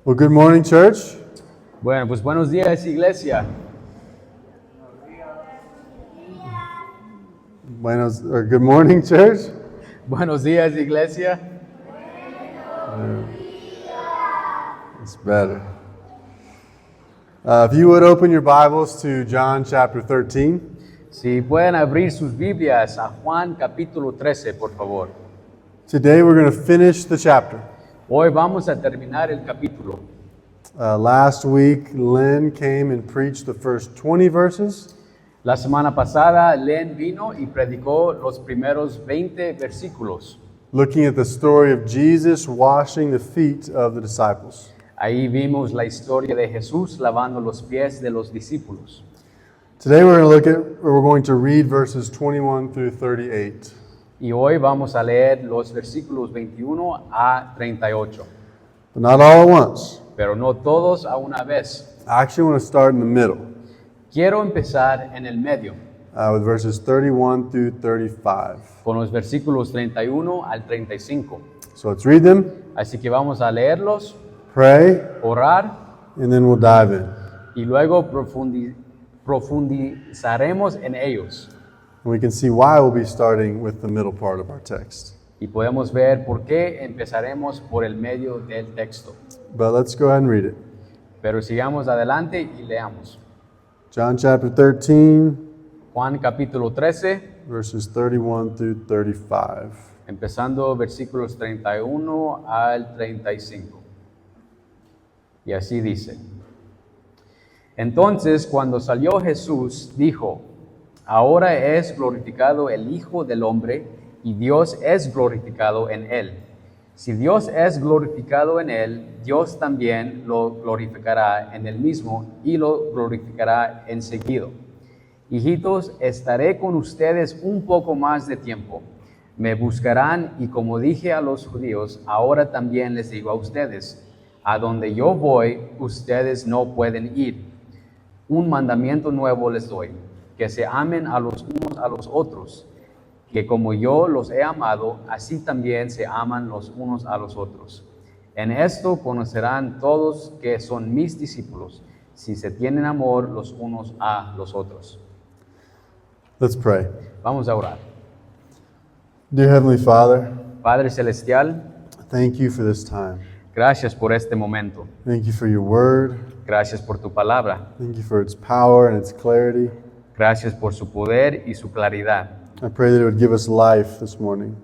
Well, good morning, church. Bueno, pues buenos días, iglesia. Good morning, church. Buenos días, iglesia. It's better. If you would open your Bibles to John chapter 13. Si pueden abrir sus Biblias a Juan capítulo 13, por favor. Today we're going to finish the chapter. Hoy vamos a terminar el capítulo. Last week, Lynn came and preached the first 20 verses. La semana pasada, Len vino y predicó los primeros 20 versículos. Looking at the story of Jesus washing the feet of the disciples. Ahí vimos la historia de Jesús lavando los pies de los discípulos. Today we're going to read verses 21 through 38. Y hoy vamos a leer los versículos 21 a 38. But not all at once. Pero no todos a una vez. I actually want to start in the middle. Quiero empezar en el medio. With verses 31 through 35. Con los versículos 31 al 35. So let's read them, Así que vamos a leerlos, pray, orar and then we'll dive in. y luego profundizaremos en ellos. And we can see why we'll be starting with the middle part of our text. Y podemos ver por qué empezaremos por el medio del texto. But let's go ahead and read it. Pero sigamos adelante y leamos. John chapter 13, Juan capítulo 13, verses 31 through 35. empezando versículos 31 al 35. Y así dice. Entonces, cuando salió Jesús, dijo: Ahora es glorificado el Hijo del Hombre, y Dios es glorificado en él. Si Dios es glorificado en él, Dios también lo glorificará en él mismo y lo glorificará enseguida. Hijitos, estaré con ustedes un poco más de tiempo. Me buscarán y, como dije a los judíos, ahora también les digo a ustedes: a donde yo voy, ustedes no pueden ir. Un mandamiento nuevo les doy: que se amen a los unos a los otros, que como yo los he amado, así también se aman los unos a los otros. En esto conocerán todos que son mis discípulos, si se tienen amor los unos a los otros. Let's pray. Vamos a orar. Dear Heavenly Father, Padre Celestial, thank you for this time. gracias por este momento. Thank you for your word. Gracias por tu palabra. Thank you for its power and its clarity. Gracias por su poder y su claridad. I pray that it would give us life this morning.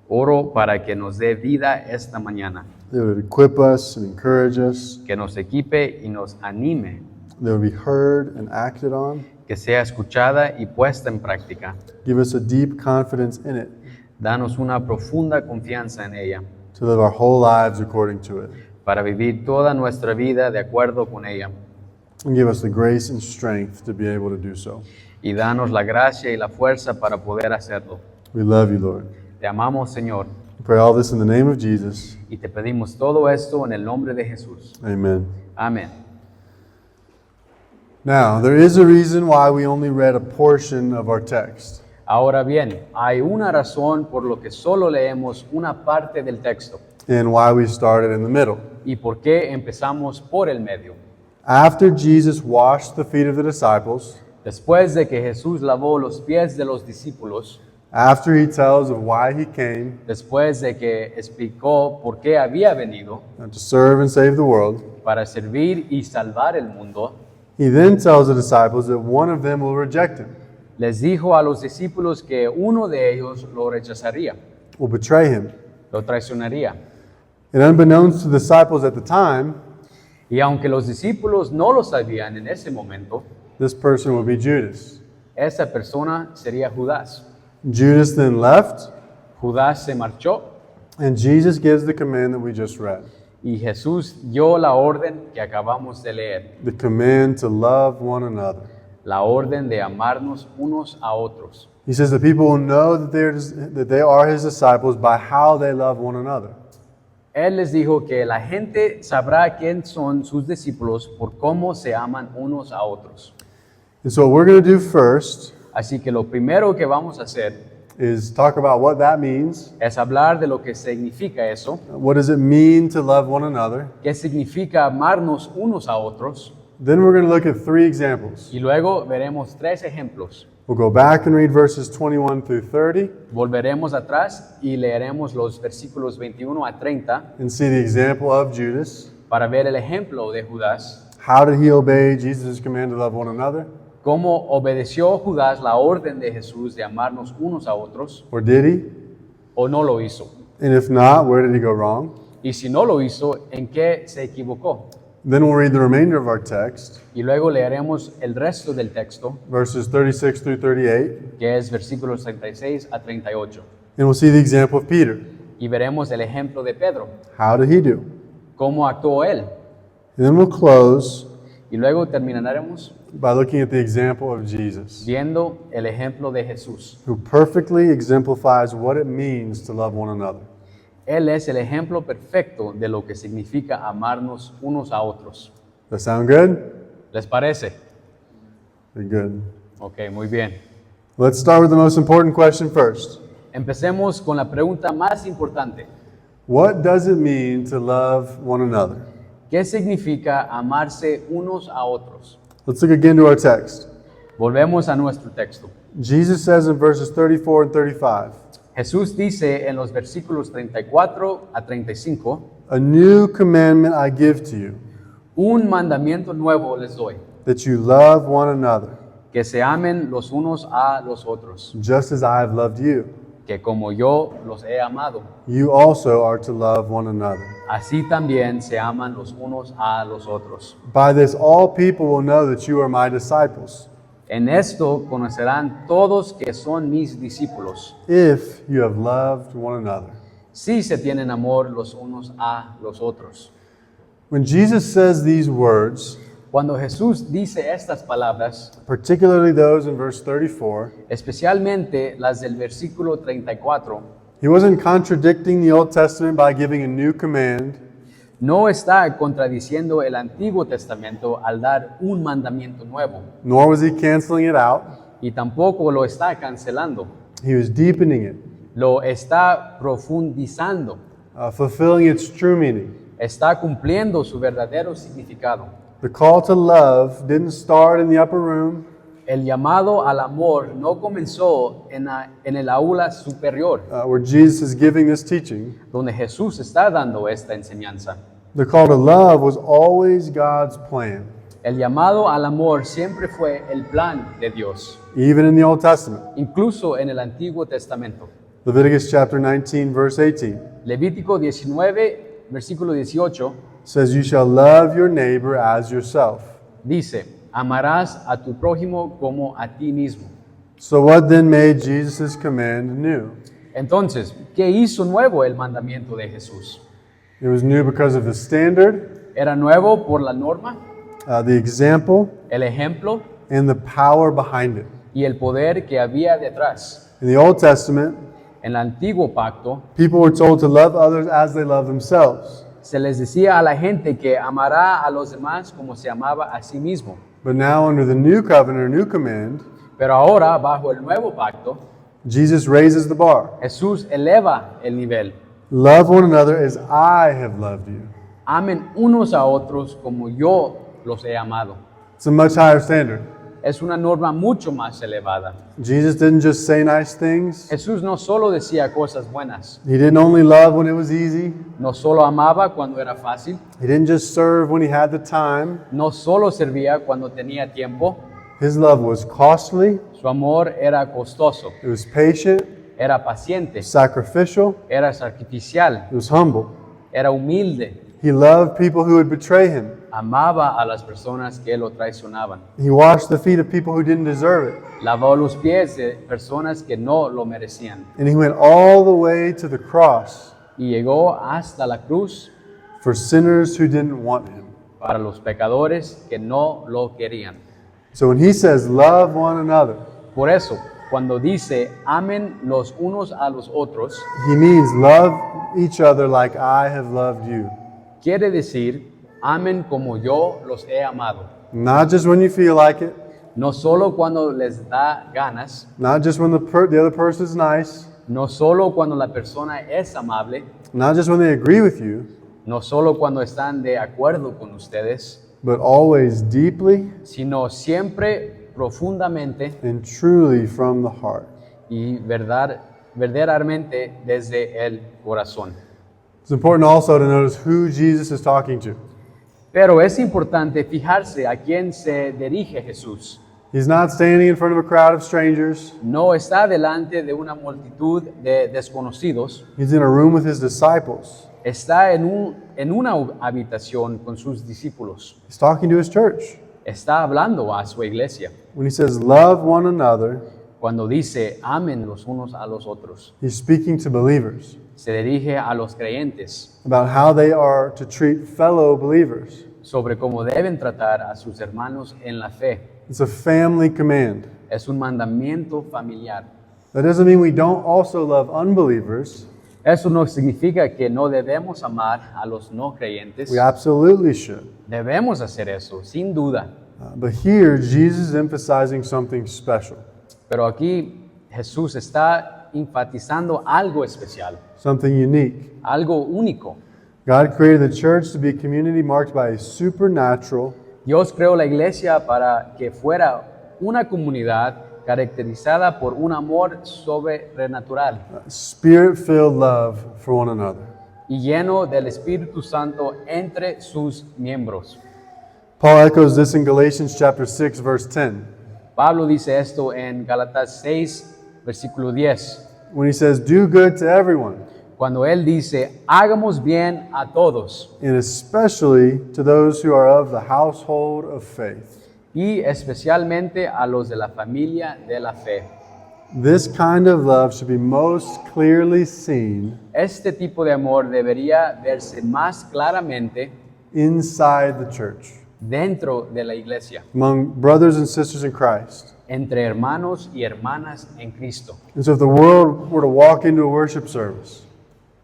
Oro para que nos dé vida esta mañana, That it would equip us and encourage us. que nos equipe y nos anime, That it would be heard and acted on. que sea escuchada y puesta en práctica. Give us a deep confidence in it Danos una profunda confianza en ella, to live our whole lives according to it. para vivir toda nuestra vida de acuerdo con ella. And give us the grace and strength to be able to do so. Y danos la gracia y la fuerza para poder hacerlo. We love you, Lord. Te amamos, Señor, We pray all this in the name of Jesus. y te pedimos todo esto en el nombre de Jesús. Amen. Amén. Now, there is a reason why we only read a portion of our text. Ahora bien, hay una razón por lo que solo leemos una parte del texto And why we started in the middle. y por qué empezamos por el medio. After Jesus washed the feet of the disciples, Después de que Jesús lavó los pies de los discípulos, after he tells of why he came, después de que explicó por qué había venido to serve and save the world, para servir y salvar el mundo, he then tells the disciples that one of them will reject him, les dijo a los discípulos que uno de ellos lo rechazaría, will betray him. lo traicionaría. And unbeknownst to the disciples at the time, Y aunque los discípulos no lo sabían en ese momento, this person would be Judas. esa persona sería Judas. Judas then left, Judas se marchó and Jesus gives the command that we just read. y Jesús dio la orden que acabamos de leer, The command to love one another. la orden de amarnos unos a otros. He says that people will know that they are his disciples by how they love one another. Él les dijo que la gente sabrá quién son sus discípulos por cómo se aman unos a otros. And so what we're going to do first Así que lo primero que vamos a hacer is talk about what that means. es hablar de lo que significa eso, What does it mean to love one another? qué significa amarnos unos a otros, Then we're going to look at 3 examples. y luego veremos 3 ejemplos. We'll go back and read verses 21 through 30 Volveremos atrás y leeremos los versículos 21 a 30 and see the example of Judas. para ver el ejemplo de Judas, How did he obey Jesus' command to love one another? cómo obedeció Judas la orden de Jesús de amarnos unos a otros, Or did he? o no lo hizo. And if not, where did he go wrong? Y si no lo hizo, ¿en qué se equivocó? Then we'll read the remainder of our text, Y luego leeremos el resto del texto, verses 36 through 38, que es versículos 36 a 38. and we'll see the example of Peter. Y veremos el ejemplo de Pedro, How did he do? cómo actuó él. And then we'll close Y luego terminaremos by looking at the example of Jesus, viendo el ejemplo de Jesús. who perfectly exemplifies what it means to love one another. Él es el ejemplo perfecto de lo que significa amarnos unos a otros. Does that sound good? ¿Les parece? Very good. Ok, muy bien. Let's start with the most important question first. Empecemos con la pregunta más importante. What does it mean to love one another? ¿Qué significa amarse unos a otros? Let's look again to our text. Volvemos a nuestro texto. Jesus says in verses 34 and 35, Jesús dice en los versículos 34 a 35, "A new commandment I give to you, un mandamiento nuevo les doy, that you love one another, que se amen los unos a los otros, just as I have loved you. que como yo los he amado, You also are to love one another. así también se aman los unos a los otros. By this all people will know that you are my disciples, En esto conocerán todos que son mis discípulos, if you have loved one another." si se tienen amor los unos a los otros. When Jesus says these words, Cuando Jesús dice estas palabras, particularly those in verse 34, especialmente las del versículo 34, he wasn't contradicting the Old Testament by giving a new command. no está contradiciendo el Antiguo Testamento al dar un mandamiento nuevo, Nor was he canceling it out. y tampoco lo está cancelando, He was deepening it, lo está profundizando, fulfilling its true meaning. está cumpliendo su verdadero significado. The call to love didn't start in the upper room. El llamado al amor no comenzó en el aula superior, Where Jesus is giving this teaching. donde Jesús está dando esta enseñanza. The call to love was always God's plan, El llamado al amor siempre fue el plan de Dios, even in the Old Testament. incluso en el Antiguo Testamento. Leviticus chapter 19, verse 18 Levítico 19, versículo 18, says, "You shall love your neighbor as yourself." dice, amarás a tu prójimo como a ti mismo. So what then made Jesus' command new? Entonces, ¿qué hizo nuevo el mandamiento de Jesús? It was new because of the standard, ¿Era nuevo por la norma, the example, el ejemplo and the power behind it. y el poder que había detrás? In the Old Testament, En el antiguo pacto, people were told to love others as they love themselves. se les decía a la gente que amará a los demás como se amaba a sí mismo. But now under the new covenant or new command, Pero ahora, bajo el nuevo pacto, Jesus raises the bar. Jesús eleva el nivel. Love one another as I have loved you. Amen unos a otros como yo los he amado. It's a much higher standard. Es una norma mucho más elevada. Jesus didn't just say nice things. Jesús no solo decía cosas buenas, He didn't only love when it was easy. no solo amaba cuando era fácil, He didn't just serve when he had the time. no solo servía cuando tenía tiempo. His love was costly, Su amor era costoso, it was patient, era paciente, sacrificial, era sacrificial, it was humble. era humilde. He loved people who would betray him. Amaba a las personas que lo traicionaban. He washed the feet of people who didn't deserve it. Lavó los pies de personas que no lo merecían. And he went all the way to the cross Y llegó hasta la cruz for sinners who didn't want him. para los pecadores que no lo querían. So when he says love one another, Por eso, cuando dice amen los unos a los otros, he means love each other like I have loved you. quiere decir amen como yo los he amado. Not just when you feel like it, no solo cuando les da ganas, not just when the other person is nice, no solo cuando la persona es amable, not just when they agree with you, no solo cuando están de acuerdo con ustedes, but always deeply sino siempre profundamente and truly from the heart. y verdaderamente desde el corazón. It's important also to notice who Jesus is talking to. Pero es importante fijarse a quién se dirige Jesús. He's not standing in front of a crowd of strangers. No está delante de una multitud de desconocidos, He's in a room with his disciples. está en una habitación con sus discípulos, He's talking to his church. está hablando a su iglesia. When he says, love one another, Cuando dice amen los unos a los otros, he's speaking to believers se dirige a los creyentes about how they are to treat fellow believers. sobre cómo deben tratar a sus hermanos en la fe. It's a family command. Es un mandamiento familiar. That doesn't mean we don't also love unbelievers. Eso no significa que no debemos amar a los no creyentes. We absolutely should. Debemos hacer eso, sin duda. But here, Jesus is emphasizing something special, Pero aquí Jesús está enfatizando algo especial, something unique. algo único. God created the church to be a community marked by a supernatural, Dios creó la iglesia para que fuera una comunidad caracterizada por un amor sobrenatural spirit-filled love for one another. y lleno del Espíritu Santo entre sus miembros. Paul echoes this in Galatians chapter 6, verse 10, Pablo dice esto en Gálatas 6, versículo 10, when he says, do good to everyone, cuando él dice, hagamos bien a todos, and especially to those who are of the household of faith. y especialmente a los de la familia de la fe. This kind of love should be most clearly seen Este tipo de amor debería verse más claramente inside the church, dentro de la iglesia, among brothers and sisters in Christ. entre hermanos y hermanas en Cristo. And so if the world were to walk into a worship service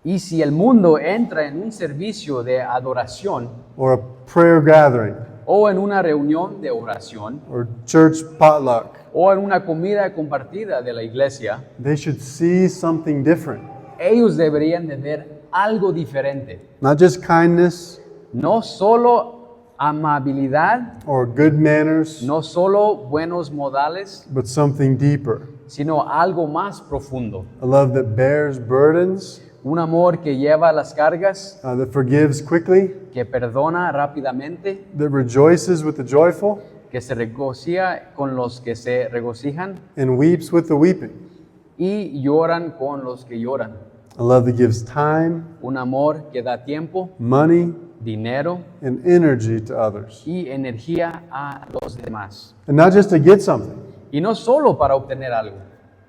Y si el mundo entra en un servicio de adoración or a prayer gathering o en una reunión de oración or church potluck, o en una comida compartida de la iglesia, they should see something different. ellos deberían de ver algo diferente. Not just kindness No solo amabilidad, or good manners, no solo buenos modales, but something deeper. sino algo más profundo. A love that bears burdens, Un amor que lleva las cargas, that forgives quickly, que perdona rápidamente, that rejoices with the joyful, que se regocija con los que se regocijan and weeps with the weeping. y lloran con los que lloran. A love that gives time, Un amor que da tiempo, money, dinero and energy to others. y energía a los demás. And not just to get something, Y no solo para obtener algo,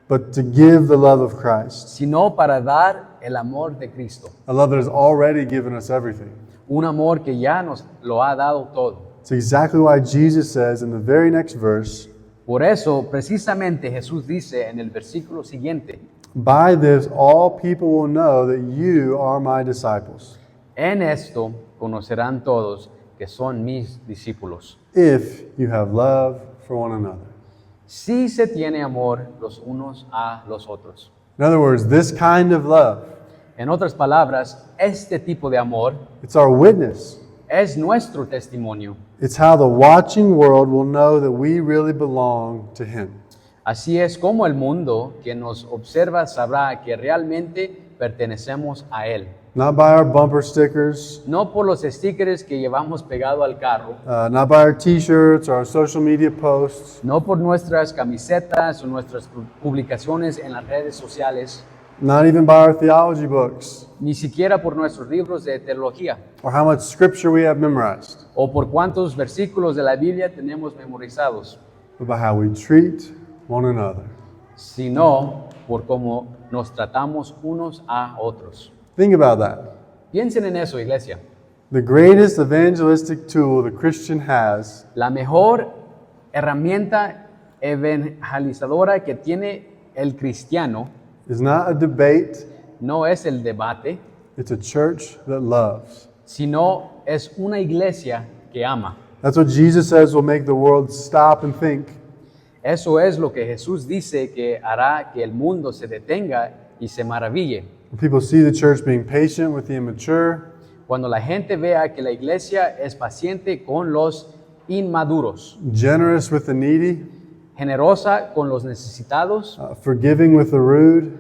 but to give the love of Christ. sino para dar el amor de Cristo. A love that has already given us everything. Un amor que ya nos lo ha dado todo. It's exactly why Jesus says in the very next verse, Por eso, precisamente Jesús dice en el versículo siguiente, by this all people will know that you are my disciples, en esto conocerán todos que son mis discípulos. if you have love for one another. Si se tiene amor los unos a los otros. In other words, this kind of love, En otras palabras, este tipo de amor it's our witness. es nuestro testimonio. It's how the watching world will know that we really belong to Him. Así es como el mundo que nos observa sabrá que realmente pertenecemos a Él. Not by our bumper stickers, No por los stickers que llevamos pegado al carro, not by our t-shirts or our social media posts, no por nuestras camisetas o nuestras publicaciones en las redes sociales, not even by our theology books ni siquiera por nuestros libros de teología or how much scripture we have memorized, o por cuántos versículos de la Biblia tenemos memorizados, but by how we treat one another. sino por cómo nos tratamos unos a otros. Think about that. Piensen en eso, iglesia. The greatest evangelistic tool the Christian has La mejor herramienta evangelizadora que tiene el cristiano is not a debate, no es el debate, it's a church that loves. sino es una iglesia que ama. That's what Jesus says will make the world stop and think, Eso es lo que Jesús dice que hará que el mundo se detenga y se maraville. When people see the church being patient with the immature, Cuando la gente vea que la iglesia es paciente con los inmaduros, generous with the needy, generosa con los necesitados, forgiving with the rude,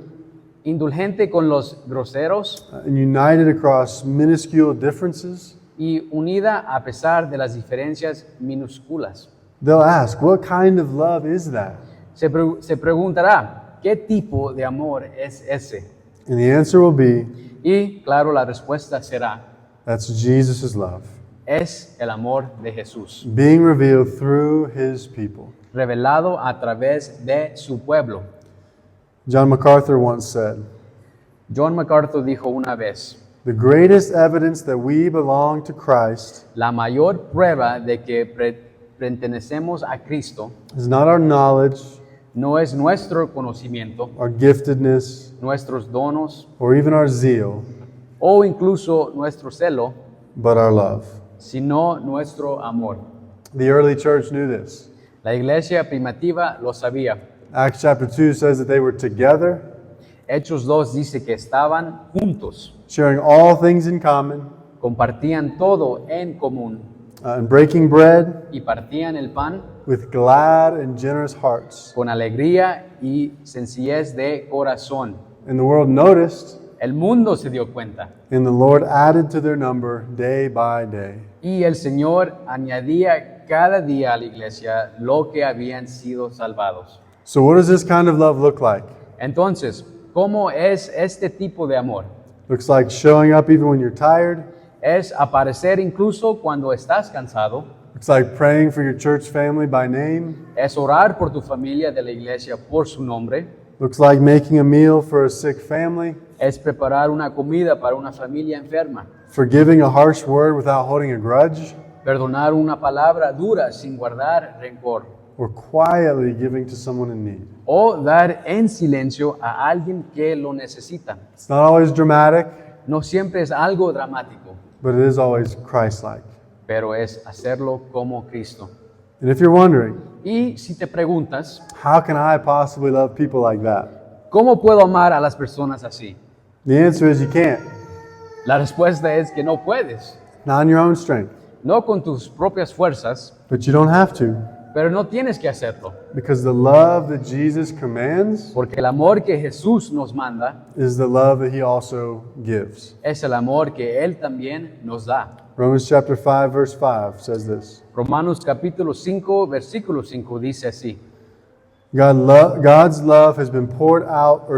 indulgente con los groseros and united across minuscule differences, y unida a pesar de las diferencias minúsculas. they'll ask, what kind of love is that? Se preguntará, ¿qué tipo de amor es ese? And the answer will be, Y claro, la respuesta será, that's Jesus' love, es el amor de Jesús, being revealed through his people. revelado a través de su pueblo. John MacArthur once said, John MacArthur dijo una vez, the greatest evidence that we belong to Christ la mayor prueba de que pertenecemos a Cristo is not our knowledge, no es nuestro conocimiento, our giftedness, nuestros donos or even our zeal, o incluso nuestro celo, but our love. sino nuestro amor. The early church knew this. La iglesia primitiva lo sabía. Acts chapter 2 says that they were together, Hechos 2 dice que estaban juntos, sharing all things in common, compartían todo en común and breaking bread y partían el pan with glad and generous hearts. con alegría y sencillez de corazón. And the world noticed, El mundo se dio cuenta and the Lord added to their number day by day. y el Señor añadía cada día a la iglesia lo que habían sido salvados. So what does this kind of love look like? Entonces, ¿cómo es este tipo de amor? Looks like showing up even when you're tired. Es aparecer incluso cuando estás cansado, Looks like praying for your church family by name. es orar por tu familia de la iglesia por su nombre, Looks like making a meal for a sick family. es preparar una comida para una familia enferma, Forgiving a harsh word without holding a grudge. perdonar una palabra dura sin guardar rencor, Or quietly giving to someone in need. o dar en silencio a alguien que lo necesita. It's not always dramatic, No siempre es algo dramático, but it is always Christ-like. pero es hacerlo como Cristo. And if you're wondering, Y si te preguntas, how can I possibly love people like that? ¿cómo puedo amar a las personas así? The answer is you can't. La respuesta es que no puedes, Not in your own strength. no con tus propias fuerzas, But you don't have to. pero no tienes que hacerlo, Because the love that Jesus commands porque el amor que Jesús nos manda is the love that he also gives. es el amor que Él también nos da. Romans chapter 5 verse 5 says this. Romanos capítulo 5, versículo 5 dice así, God's love has been poured out,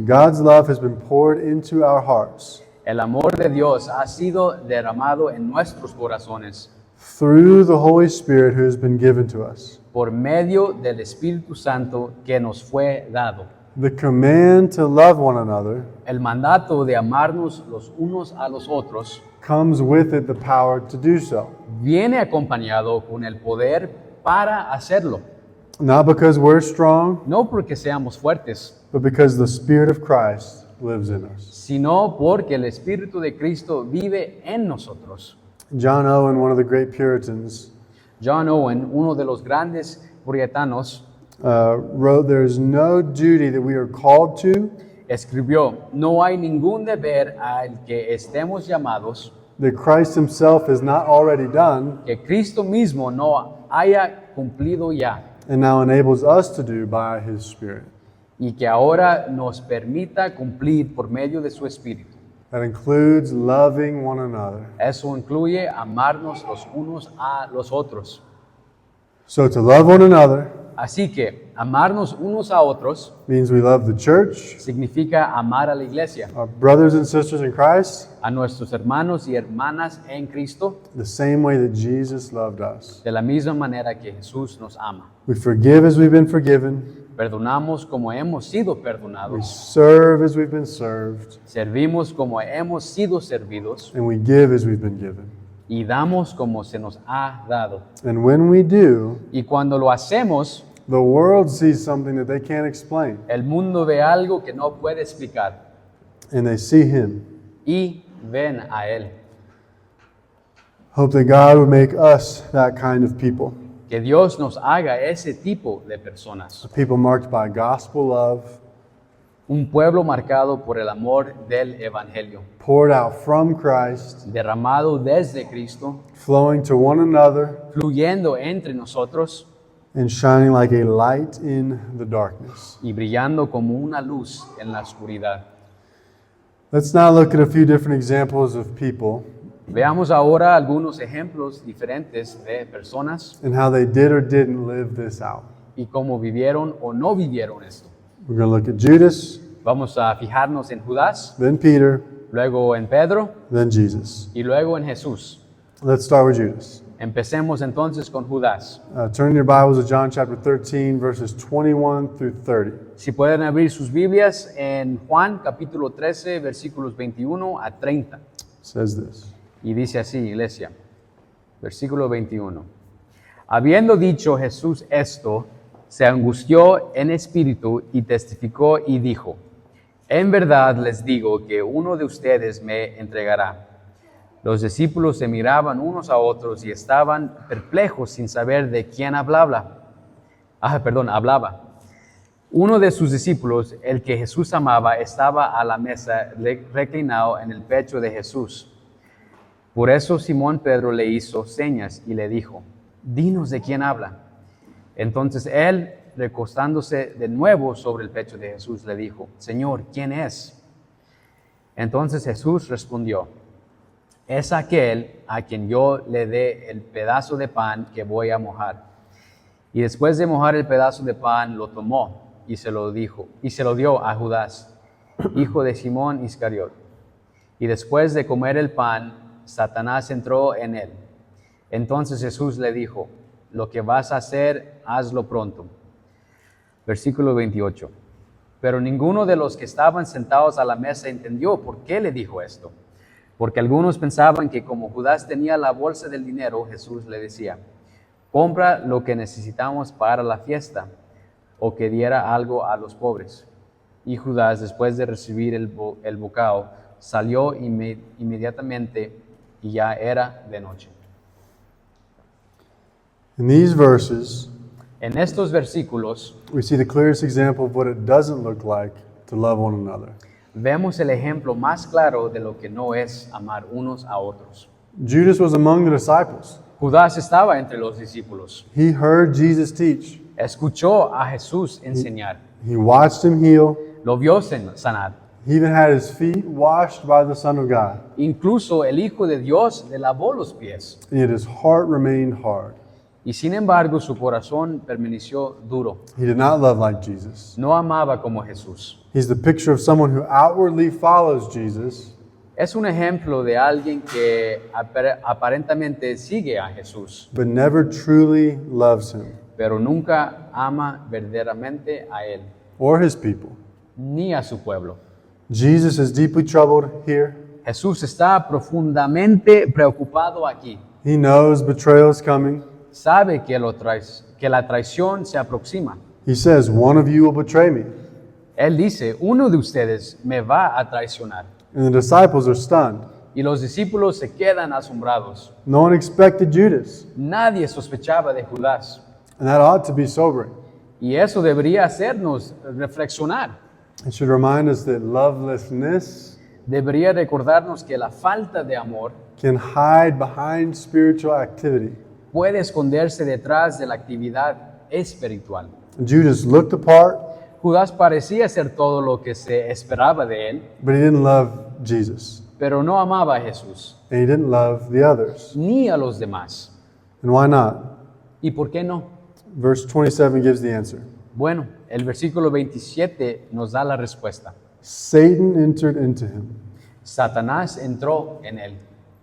God's love has been poured into our hearts el amor de Dios ha sido derramado en nuestros corazones through the Holy Spirit who has been given to us. por medio del Espíritu Santo que nos fue dado. The command to love one another El mandato de amarnos los unos a los otros comes with it the power to do so. viene acompañado con el poder para hacerlo, Not because we're strong, no porque seamos fuertes, but because the Spirit of Christ lives in us. sino porque el Espíritu de Cristo vive en nosotros. John Owen, one of the great Puritans, John Owen, uno de los grandes puritanos, wrote, "There is no duty that we are called to escribió, no hay ningún deber al que estemos llamados that Christ himself has not already done que Cristo mismo no haya cumplido ya and now enables us to do by his Spirit." y que ahora nos permita cumplir por medio de su Espíritu. That includes loving one another. Eso incluye amarnos los unos a los otros. So to love one another Así que amarnos unos a otros means we love the church, significa amar a la iglesia, our brothers and sisters in Christ, a nuestros hermanos y hermanas en Cristo, the same way that Jesus loved us. de la misma manera que Jesús nos ama. We forgive as we've been forgiven. Perdonamos como hemos sido We perdonados, serve as we've been served. servimos como hemos sido servidos And we give as we've been given. y damos como se nos ha dado. And when we do, Y cuando lo hacemos, the world sees something that they can't explain. el mundo ve algo que no puede explicar And they see him. y ven a Él. Hope that God would make us that kind of people. Que Dios nos haga ese tipo de personas. a people marked by gospel love, Un pueblo marcado por el amor del Evangelio, poured out from Christ, derramado desde Cristo, flowing to one another, fluyendo entre nosotros and shining like a light in the darkness. y brillando como una luz en la oscuridad. Let's now look at a few different examples of people Veamos ahora algunos ejemplos diferentes de personas and how they did or didn't live this out. y cómo vivieron o no vivieron esto. We're going to look at Judas, Vamos a fijarnos en Judas, then Peter, luego en Pedro then Jesus. y luego en Jesús. Let's start with Judas. Empecemos entonces con Judas. Turn your Bibles to John chapter 13, verses 21 through 30. Si pueden abrir sus Biblias en Juan capítulo 13, versículos 21 a 30. It says this. Y dice así, iglesia, versículo 21. Habiendo dicho Jesús esto, se angustió en espíritu y testificó y dijo, en verdad les digo que uno de ustedes me entregará. Los discípulos se miraban unos a otros y estaban perplejos sin saber de quién hablaba. Uno de sus discípulos, el que Jesús amaba, estaba a la mesa reclinado en el pecho de Jesús. Por eso Simón Pedro le hizo señas y le dijo, dinos de quién habla. Entonces él, recostándose de nuevo sobre el pecho de Jesús, le dijo, Señor, ¿quién es? Entonces Jesús respondió, es aquel a quien yo le dé el pedazo de pan que voy a mojar. Y después de mojar el pedazo de pan, lo tomó y se lo dio a Judas, hijo de Simón Iscariot. Y después de comer el pan, Satanás entró en él. Entonces Jesús le dijo, lo que vas a hacer, hazlo pronto. Versículo 28. Pero ninguno de los que estaban sentados a la mesa entendió por qué le dijo esto. Porque algunos pensaban que como Judas tenía la bolsa del dinero, Jesús le decía, compra lo que necesitamos para la fiesta, o que diera algo a los pobres. Y Judas, después de recibir el bocado, salió inmediatamente y ya era de noche. In these verses, En estos versículos we see the clearest example of what it doesn't look like to love one another. vemos el ejemplo más claro de lo que no es amar unos a otros. Judas was among the disciples. Judas estaba entre los discípulos. He heard Jesus teach. Escuchó a Jesús enseñar. He watched him heal. Lo vio sanar. He even had his feet washed by the Son of God. Incluso el Hijo de Dios le lavó los pies. And yet his heart remained hard. Y sin embargo su corazón permaneció duro. He did not love like Jesus. No amaba como Jesús. He's the picture of someone who outwardly follows Jesus, Es un ejemplo de alguien que aparentemente sigue a Jesús, but never truly loves him pero nunca ama verdaderamente a Él, or his people. ni a su pueblo. Jesus is deeply troubled here. Jesús está profundamente preocupado aquí. He knows betrayal is coming. Sabe que la traición se aproxima. He says, one of you will betray me. Él dice, uno de ustedes me va a traicionar. And the disciples are stunned. Y los discípulos se quedan asombrados. No one expected Judas. Nadie sospechaba de Judas. And that ought to be sobering. Y eso debería hacernos reflexionar. It should remind us that lovelessness Debería recordarnos que la falta de amor can hide behind spiritual activity. puede esconderse detrás de la actividad espiritual. Judas looked the part, Judas parecía ser todo lo que se esperaba de él, but he didn't love Jesus. pero no amaba a Jesús, And he didn't love the others. ni a los demás. And why not? ¿Y por qué no? Verse 27 gives the answer. Bueno, el versículo 27 nos da la respuesta. Satan entered into him. Satanás entró en él.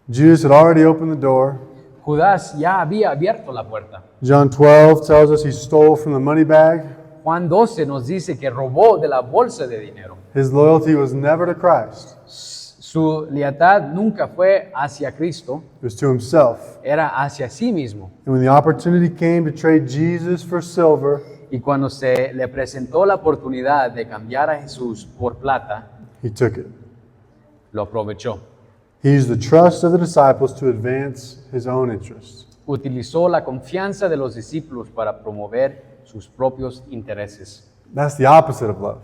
Judas had already opened the door. Judas ya había abierto la puerta. John 12 tells us he stole from the money bag. Juan 12 nos dice que robó de la bolsa de dinero. His loyalty was never to Christ. Su lealtad nunca fue hacia Cristo, It was to himself. era hacia sí mismo. And when the opportunity came to trade Jesus for silver, Y cuando se le presentó la oportunidad de cambiar a Jesús por plata, he took it. lo aprovechó. He used the trust of the disciples to advance his own interests. utilizó la confianza de los discípulos para promover sus propios intereses. That's the opposite of love,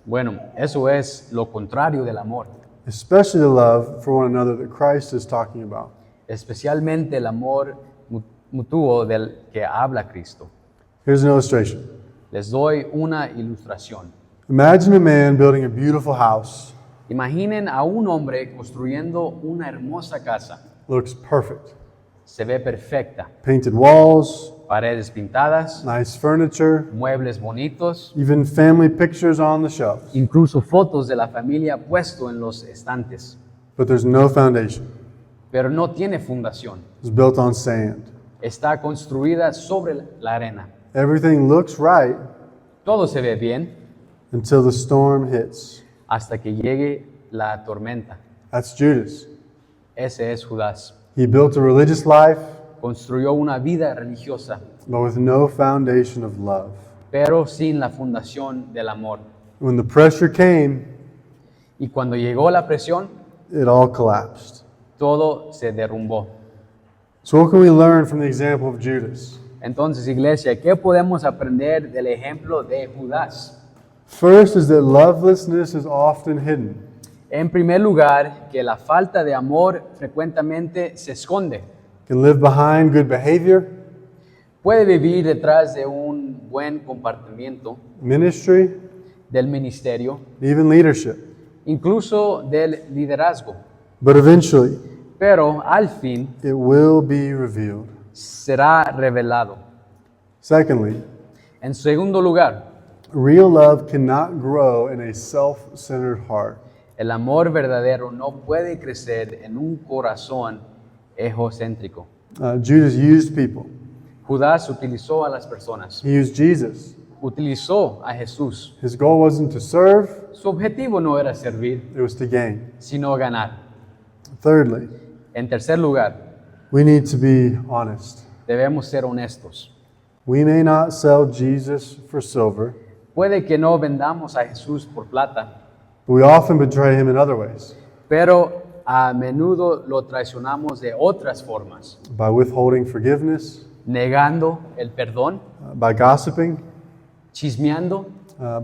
Bueno, eso es lo contrario del amor, especially the love for one another that Christ is talking about. especialmente el amor mutuo del que habla Cristo. Here's an illustration. Les doy una ilustración. Imagine a man building a beautiful house. Imaginen a un hombre construyendo una hermosa casa. Looks perfect. Se ve perfecta. Painted walls, Paredes pintadas, nice furniture, muebles bonitos, even family pictures on the shelves. incluso fotos de la familia puesto en los estantes. But there's no foundation. Pero no tiene fundación. It's built on sand. Está construida sobre la arena. Everything looks right Todo se ve bien until the storm hits. hasta que llegue la tormenta. That's Judas. Ese es Judas. He built a religious life, Construyó una vida religiosa, but with no foundation of love. pero sin la fundación del amor. When the pressure came, Y cuando llegó la presión, it all collapsed. todo se derrumbó. So what can we learn from the example of Judas? Entonces, iglesia, ¿qué podemos aprender del ejemplo de Judas? First is that lovelessness is often hidden. En primer lugar, que la falta de amor frecuentemente se esconde. Can live behind good behavior, Puede vivir detrás de un buen comportamiento ministry, del ministerio, even leadership. incluso del liderazgo. But eventually, Pero al fin it will be revealed. será revelado. Secondly, En segundo lugar, real love cannot grow in a self-centered heart. el amor verdadero no puede crecer en un corazón egocéntrico. Judas used people. Judas utilizó a las personas, He used Jesus. utilizó a Jesús. His goal wasn't to serve, Su objetivo no era servir, it was to gain. sino ganar. Thirdly, En tercer lugar, we need to be honest. debemos ser honestos. We may not sell Jesus for silver, Puede que no vendamos a Jesús por plata, but we often betray him in other ways. pero a menudo lo traicionamos de otras formas, By withholding forgiveness, negando el perdón, by gossiping, chismeando,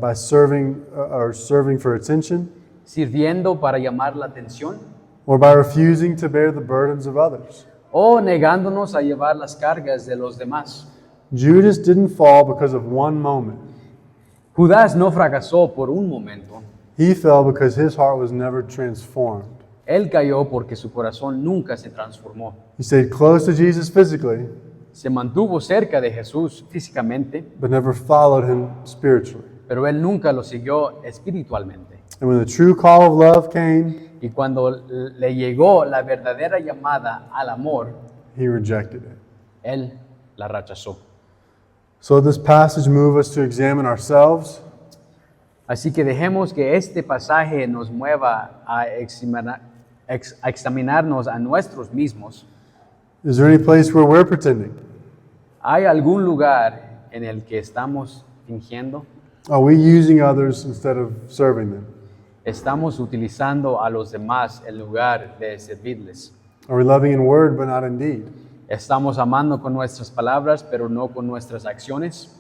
by serving for attention, sirviendo para llamar la atención or by refusing to bear the burdens of others. o negándonos a llevar las cargas de los demás. Judas didn't fall because of one moment. Judas no fracasó por un momento. He fell because his heart was never transformed. Él cayó porque su corazón nunca se transformó. He stayed close to Jesus physically, Se mantuvo cerca de Jesús físicamente, but never followed him spiritually. pero él nunca lo siguió espiritualmente. And when the true call of love came, Y cuando le llegó la verdadera llamada al amor, he rejected it. él la rechazó. So this passage moves us to examine ourselves, Así que dejemos que este pasaje nos mueva a examinarnos a nosotros mismos. Is there any place where we're pretending? ¿Hay algún lugar en el que estamos fingiendo? Are we using others instead of serving them? ¿Estamos utilizando a los demás en lugar de servirles? Are we loving in word but not in deed? ¿Estamos amando con nuestras palabras pero no con nuestras acciones?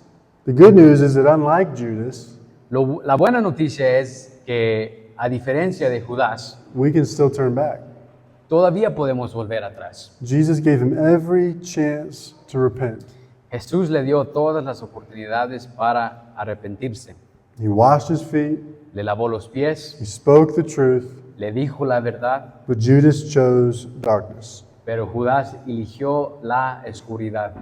The good news is that unlike Judas, La buena noticia es que, a diferencia de Judas, we can still turn back. todavía podemos volver atrás. Jesus gave him every chance to repent. Jesús le dio todas las oportunidades para arrepentirse. He washed his feet, Le lavó los pies, he spoke the truth, le dijo la verdad, but Judas chose darkness. pero Judas eligió la oscuridad.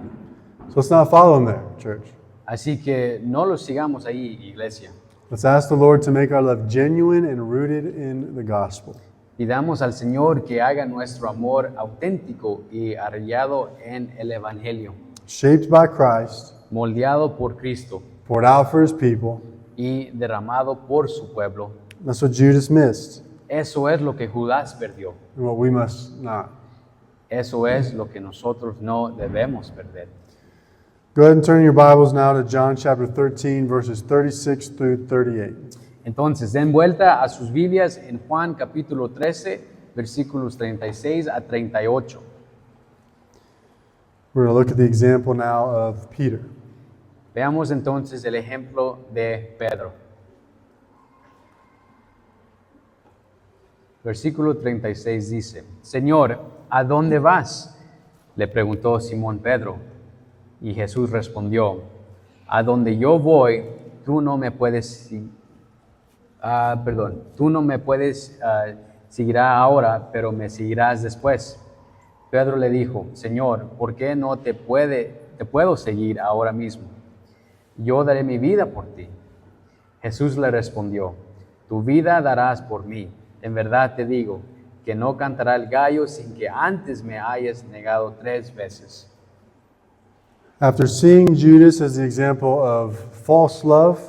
So let's not follow him there, church. Así que no lo sigamos ahí, iglesia. Let's ask the Lord to make our love genuine and rooted in the gospel. Pidamos al Señor que haga nuestro amor auténtico y arraigado en el Evangelio, Shaped by Christ, moldeado por Cristo poured out for his people. y derramado por su pueblo. That's what Judas missed Eso es lo que Judas perdió. and what we must not. Eso es lo que nosotros no debemos perder. Go ahead and turn your Bibles now to John chapter 13, verses 36 through 38. Entonces, den vuelta a sus Biblias en Juan capítulo 13, versículos 36 a 38. We're going to look at the example now of Peter. Veamos entonces el ejemplo de Pedro. Versículo 36 dice, Señor, ¿a dónde vas? Le preguntó Simón Pedro. Y Jesús respondió, a donde yo voy, tú no me puedes seguir ahora, pero me seguirás después. Pedro le dijo, Señor, ¿por qué no te puedo seguir ahora mismo? Yo daré mi vida por ti. Jesús le respondió, tu vida darás por mí. En verdad te digo, que no cantará el gallo sin que antes me hayas negado 3 veces. After seeing Judas as the example of false love,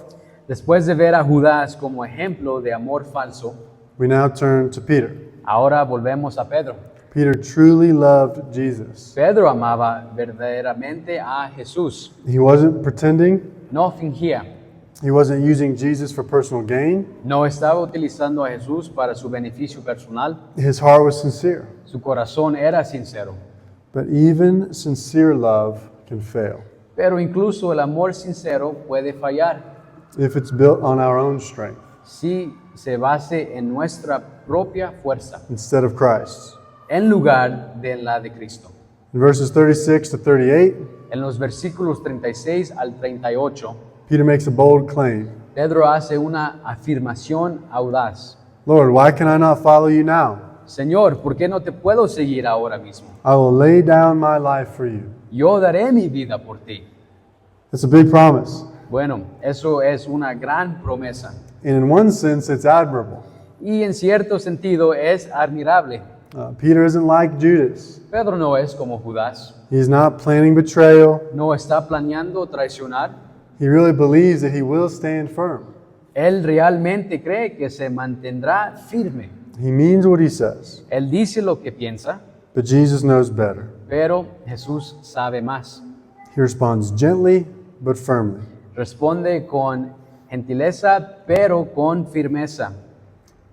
Después de ver a Judas como ejemplo de amor falso, we now turn to Peter. ahora volvemos a Pedro. Peter truly loved Jesus. Pedro amaba verdaderamente a Jesús. He wasn't pretending. No fingía. He wasn't using Jesus for personal gain. No estaba utilizando a Jesús para su beneficio personal. His heart was sincere. Su corazón era sincero. But even sincere love can fail Pero incluso el amor sincero puede fallar if it's built on our own strength si se base en nuestra propia fuerza, instead of Christ's. en lugar de la de Cristo. In verses 36 to 38, En los versículos 36 al 38, Peter makes a bold claim. Pedro hace una afirmación audaz. Lord, why can I not follow you now? Señor, ¿por qué no te puedo seguir ahora mismo? I will lay down my life for you. Yo daré mi vida por ti. That's a big promise. Bueno, eso es una gran promesa. And in one sense, it's admirable. Y en cierto sentido es admirable. Peter isn't like Judas. Pedro no es como Judas. He's not planning betrayal. No está planeando traicionar. He really believes that he will stand firm. Él realmente cree que se mantendrá firme. He means what he says. Él dice lo que piensa, But Jesus knows better. pero Jesús sabe más. He responds gently but firmly. Responde con gentileza, pero con firmeza.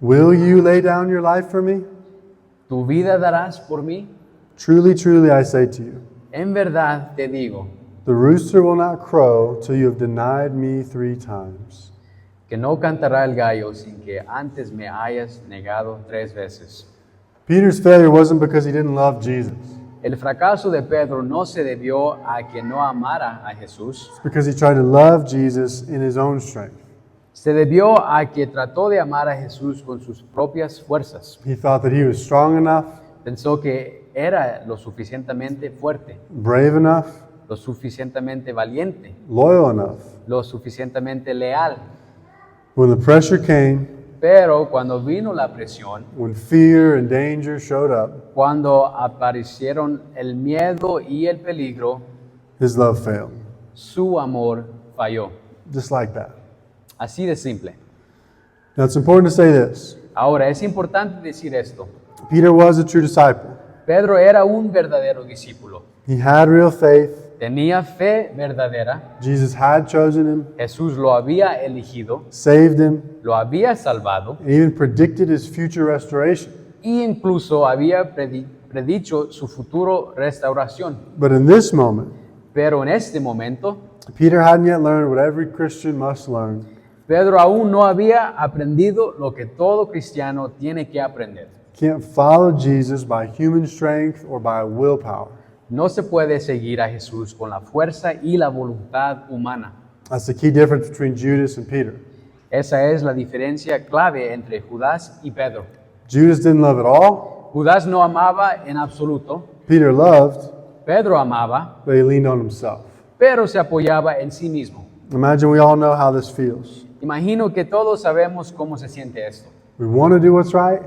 Will you lay down your life for me? ¿Tu vida darás por mí? Truly, truly, I say to you, En verdad te digo, the rooster will not crow till you have denied me 3 times. que no cantará el gallo sin que antes me hayas negado 3 veces. Peter's failure wasn't because he didn't love Jesus. El fracaso de Pedro no se debió a que no amara a Jesús, It's because he tried to love Jesus in his own strength. se debió a que trató de amar a Jesús con sus propias fuerzas. He thought that he was strong enough, Pensó que era lo suficientemente fuerte, brave enough, lo suficientemente valiente, loyal enough. lo suficientemente leal. When the pressure came, Pero cuando vino la presión, when fear and danger showed up, cuando aparecieron el miedo y el peligro, his love failed. su amor falló. Just like that. Así de simple. Now it's important to say this. Ahora, es importante decir esto. Peter was a true disciple. Pedro era un verdadero discípulo. He had real faith. Tenía fe verdadera. Jesus had chosen him, Jesús lo había elegido, saved him, lo había salvado and even predicted his future restoration. e incluso había predicho su futuro restauración. But in this moment, Pero en este momento, Peter hadn't yet learned what every Christian must learn. Pedro aún no había aprendido lo que todo cristiano tiene que aprender. Can't follow Jesus by human strength or by willpower. No se puede seguir a Jesús con la fuerza y la voluntad humana. That's the key difference between Judas and Peter. Esa es la diferencia clave entre Judas y Pedro. Judas didn't love at all. Judas no amaba en absoluto. Peter loved, Pedro amaba, but he leaned on himself. pero se apoyaba en sí mismo. Imagine we all know how this feels. Imagino que todos sabemos cómo se siente esto. We want to do what's right.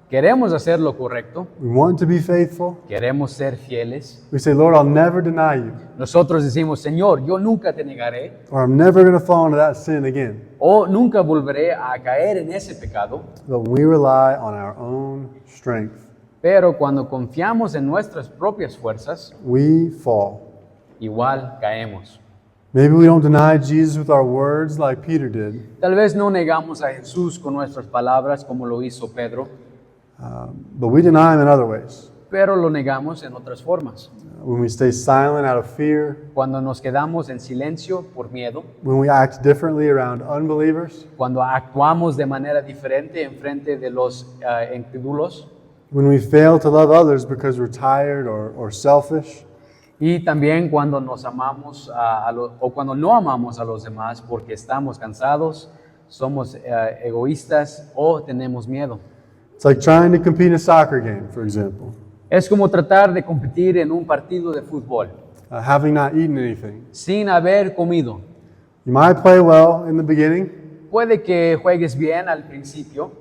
Queremos hacer lo correcto, We want to be faithful. queremos ser fieles. We say, Lord, I'll never deny you, Nosotros decimos, Señor, yo nunca te negaré or I'm never going to fall into that sin again. o nunca volveré a caer en ese pecado. But we rely on our own strength. Pero cuando confiamos en nuestras propias fuerzas, We fall. igual caemos. Maybe we don't deny Jesus with our words like Peter did, Tal vez no negamos a Jesús con nuestras palabras como lo hizo Pedro, but we deny him in other ways. pero lo negamos en otras formas. When we stay silent out of fear, Cuando nos quedamos en silencio por miedo, when we act differently around unbelievers, cuando actuamos de manera diferente en frente de los incrédulos, when we fail to love others because we're tired or selfish, y también cuando nos amamos o cuando no amamos a los demás porque estamos cansados, somos egoístas o tenemos miedo. it's like trying to compete in a soccer game, for example, Es como tratar de competir en un partido de fútbol having not eaten anything. sin haber comido. You might play well in the beginning, Puede que juegues bien al principio,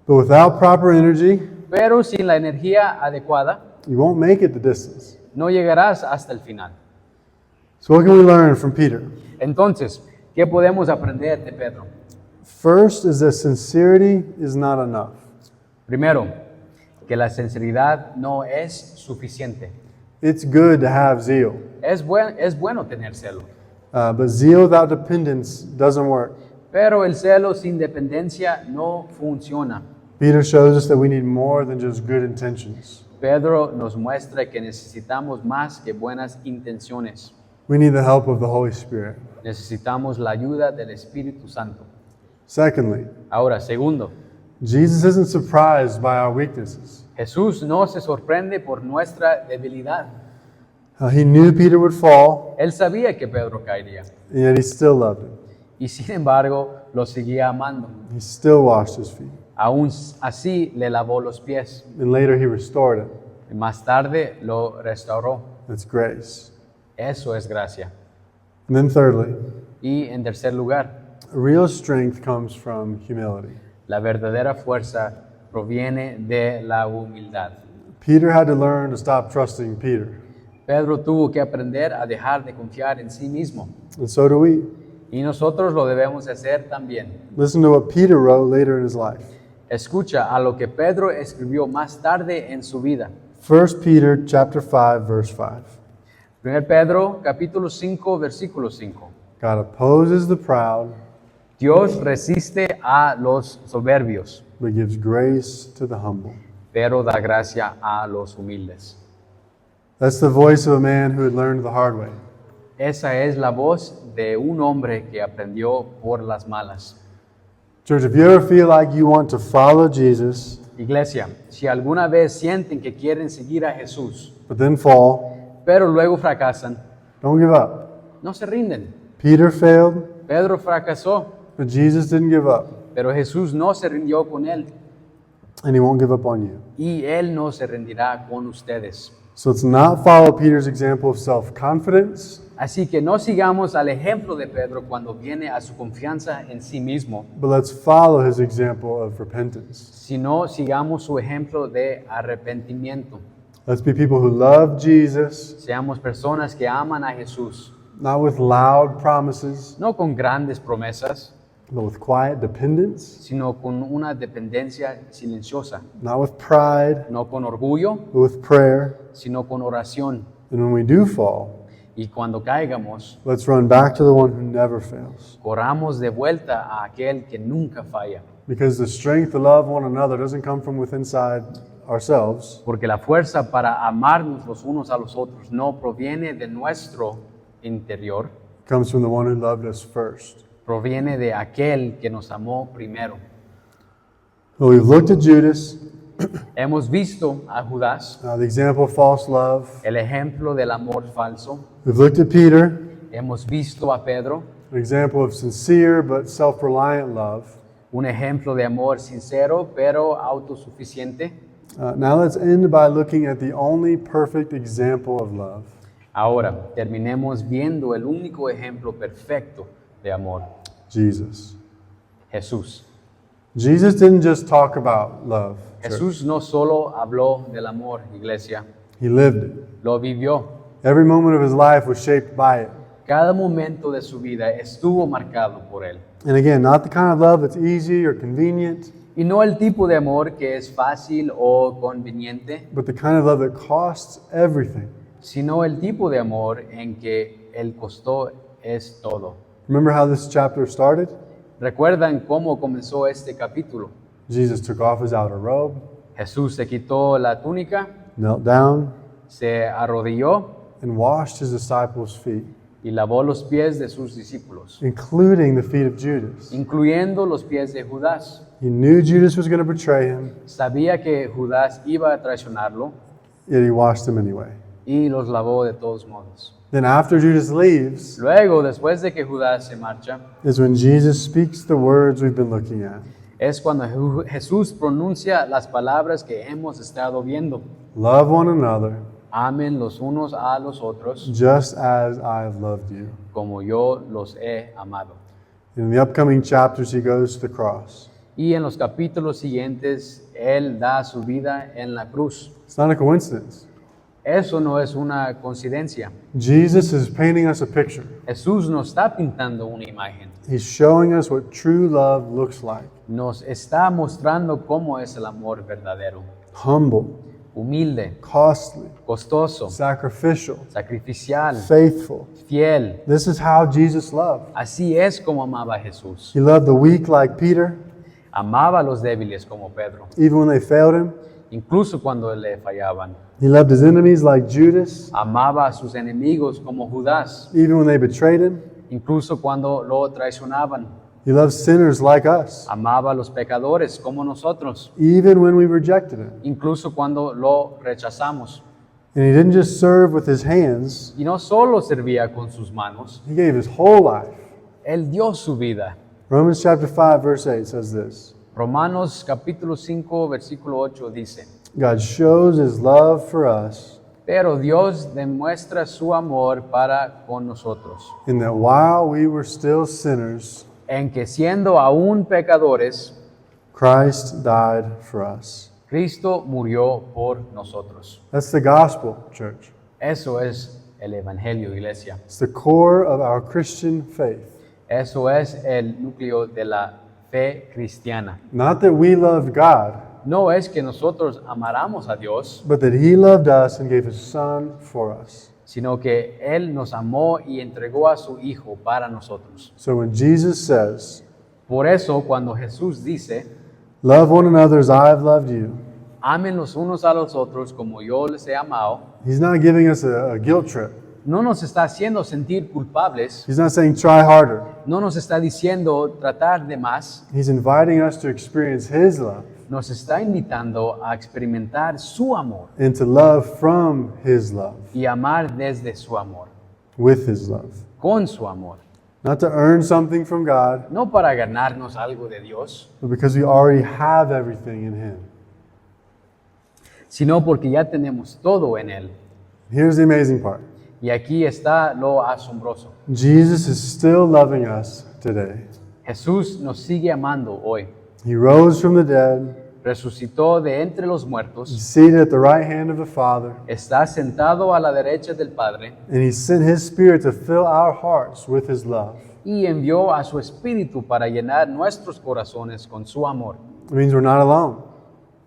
but without proper energy, pero sin la energía adecuada, you won't make it the distance. no llegarás hasta el final. So what can we learn from Peter? Entonces, ¿qué podemos aprender de Pedro? First is that sincerity is not enough. Primero, que la sinceridad no es suficiente. It's good to have zeal, Es bueno tener celo, but zeal without dependence doesn't work. pero el celo sin dependencia no funciona. Peter shows us that we need more than just good intentions. Pedro nos muestra que necesitamos más que buenas intenciones. We need the help of the Holy Spirit. Necesitamos la ayuda del Espíritu Santo. Secondly, Ahora, segundo, Jesus isn't surprised by our weaknesses. Jesús no se sorprende por nuestra debilidad. He knew Peter would fall, Él sabía que Pedro caería and yet he still loved him. y sin embargo lo seguía amando. He still washed his feet, Aún así le lavó los pies and later he restored it. y más tarde lo restauró. That's grace. Eso es gracia. And then thirdly, Y en tercer lugar, real strength comes from humility. la verdadera fuerza proviene de la humildad. Peter had to learn to stop trusting Peter, Pedro tuvo que aprender a dejar de confiar en sí mismo and so do we. y nosotros lo debemos hacer también. Listen to what Peter wrote later in his life. Escucha a lo que Pedro escribió más tarde en su vida. 1 Peter chapter 5, verse 5. 1 Pedro capítulo 5 versículo 5. God opposes the proud, Dios resiste a los soberbios, but gives grace to the humble. pero da gracia a los humildes. That's the voice of a man who had learned the hard way. Esa es la voz de un hombre que aprendió por las malas. Church, if you ever feel like you want to follow Jesus, Iglesia, si alguna vez sienten que quieren seguir a Jesús, but then fall, pero luego fracasan, don't give up. no se rinden. Peter failed, Pedro fracasó, but Jesus didn't give up, pero Jesús no se rindió con él and he won't give up on you. y él no se rendirá con ustedes. So let's not follow Peter's example of self-confidence, Así que no sigamos al ejemplo de Pedro cuando viene a su confianza en sí mismo, but let's follow his example of repentance. sino sigamos su ejemplo de arrepentimiento. Let's be people who love Jesus, Seamos personas que aman a Jesús, not with loud promises, no con grandes promesas, but with quiet dependence, sino con una dependencia silenciosa, not with pride, no con orgullo, but with prayer. sino con oración. And when we do fall, Y cuando caigamos, let's run back to the one who never fails. corramos de vuelta a aquel que nunca falla, Because the strength to love one another doesn't come from within inside ourselves, porque la fuerza para amarnos los unos a los otros no proviene de nuestro interior, it comes from the one who loved us first. proviene de aquel que nos amó primero. Well, we've looked at Judas, Hemos visto a Judas, the example of false love. el ejemplo del amor falso. We've looked at Peter, Hemos visto a Pedro, an example of sincere but self-reliant love. un ejemplo de amor sincero pero autosuficiente. Now let's end by looking at the only perfect example of love, Ahora, terminemos viendo el único ejemplo perfecto de amor, Jesus. Jesús. Jesus didn't just talk about love. church. Jesús no solo habló del amor, iglesia, He lived it. lo vivió. Every moment of his life was shaped by it. Cada momento de su vida estuvo marcado por él. And again, not the kind of love that's easy or convenient, Y no el tipo de amor que es fácil o conveniente, but the kind of love that costs everything. sino el tipo de amor en que el costo es todo. Remember how this chapter started? ¿Recuerdan cómo comenzó este capítulo? Jesus took off his outer robe, Jesús se quitó la túnica, knelt down, se arrodilló and washed his disciples' feet, y lavó los pies de sus discípulos, including the feet of Judas. incluyendo los pies de Judas. He knew Judas was going to betray him, Sabía que Judas iba a traicionarlo yet he washed them anyway. y los lavó de todos modos. Then after Judas leaves Luego, después de que Judas se marcha, is when Jesus speaks the words we've been looking at. es cuando Jesús pronuncia las palabras que hemos estado viendo. Love one another Amen los unos a los otros just as I have loved you. como yo los he amado. In the upcoming chapters, he goes to the cross. Y en los capítulos siguientes, Él da su vida en la cruz. It's not a coincidence. Eso no es una coincidencia. Jesus is painting us a picture. Jesús nos está pintando una imagen. He's showing us what true love looks like. Nos está mostrando cómo es el amor verdadero. Humble, Humilde, costly, costoso, sacrificial, sacrificial, faithful. fiel. This is how Jesus loved. Así es como amaba Jesús. He loved the weak like Peter, Amaba a los débiles como Pedro, even when they failed him. incluso cuando le fallaban. He loved his enemies like Judas, Amaba a sus enemigos como Judas, even when they betrayed him. incluso cuando lo traicionaban. He loved sinners like us, Amaba a los pecadores como nosotros, even when we rejected him. incluso cuando lo rechazamos. And he didn't just serve with his hands, Y no solo servía con sus manos, he gave his whole life. Él dio su vida. Romans chapter 5, verse 8 says this. Romanos capítulo 5, versículo 8 dice, God shows his love for us pero Dios demuestra su amor para con nosotros, in that while we were still sinners, en que siendo aún pecadores, Christ died for us. Cristo murió por nosotros. That's the gospel, church. Eso es el Evangelio, iglesia. It's the core of our Christian faith. Eso es el núcleo de la fe cristiana. Not that we loved God, No es que nosotros amáramos a Dios, but that he loved us and gave his son for us. sino que Él nos amó y entregó a su Hijo para nosotros. So when Jesus says, Por eso, cuando Jesús dice, love one another as I have loved you, amen los unos a los otros como yo les he amado, he's not giving us a guilt trip. no nos está haciendo sentir culpables, He's not saying try harder. no nos está diciendo tratar de más, He's inviting us to experience his love nos está invitando a experimentar su amor and to love from his love, y amar desde su amor, with his love. con su amor. Not to earn something from God, No para ganarnos algo de Dios, but because we already have everything in him. sino porque ya tenemos todo en Él. Here's the amazing part. Y aquí está lo asombroso. Jesus is still loving us today. Jesús nos sigue amando hoy. He rose from the dead, Resucitó de entre los muertos, he's seated at the right hand of the Father, está sentado a la derecha del Padre and he sent his Spirit to fill our hearts with his love. y envió a su Espíritu para llenar nuestros corazones con su amor. It means we're not alone,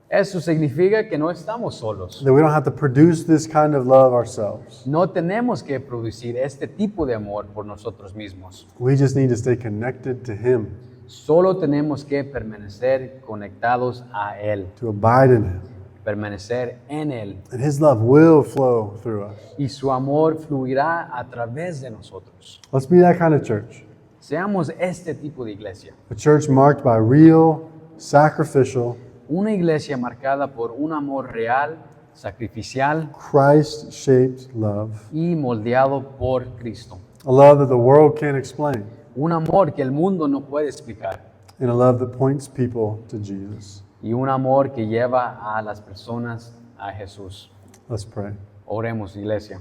Eso significa que no estamos solos. that we don't have to produce this kind of love ourselves. No tenemos que producir este tipo de amor por nosotros mismos. We just need to stay connected to him, Solo tenemos que permanecer conectados a Él, to abide in him. permanecer en Él. And his love will flow through us. Y su amor fluirá a través de nosotros. Let's be that kind of church. Seamos este tipo de iglesia. A church marked by real, sacrificial, Una iglesia marcada por un amor real, sacrificial Christ-shaped love. y moldeado por Cristo. A love that the world can't explain. Un amor que el mundo no puede explicar. And a love that points people to Jesus. Y un amor que lleva a las personas a Jesús. Let's pray. Oremos, iglesia.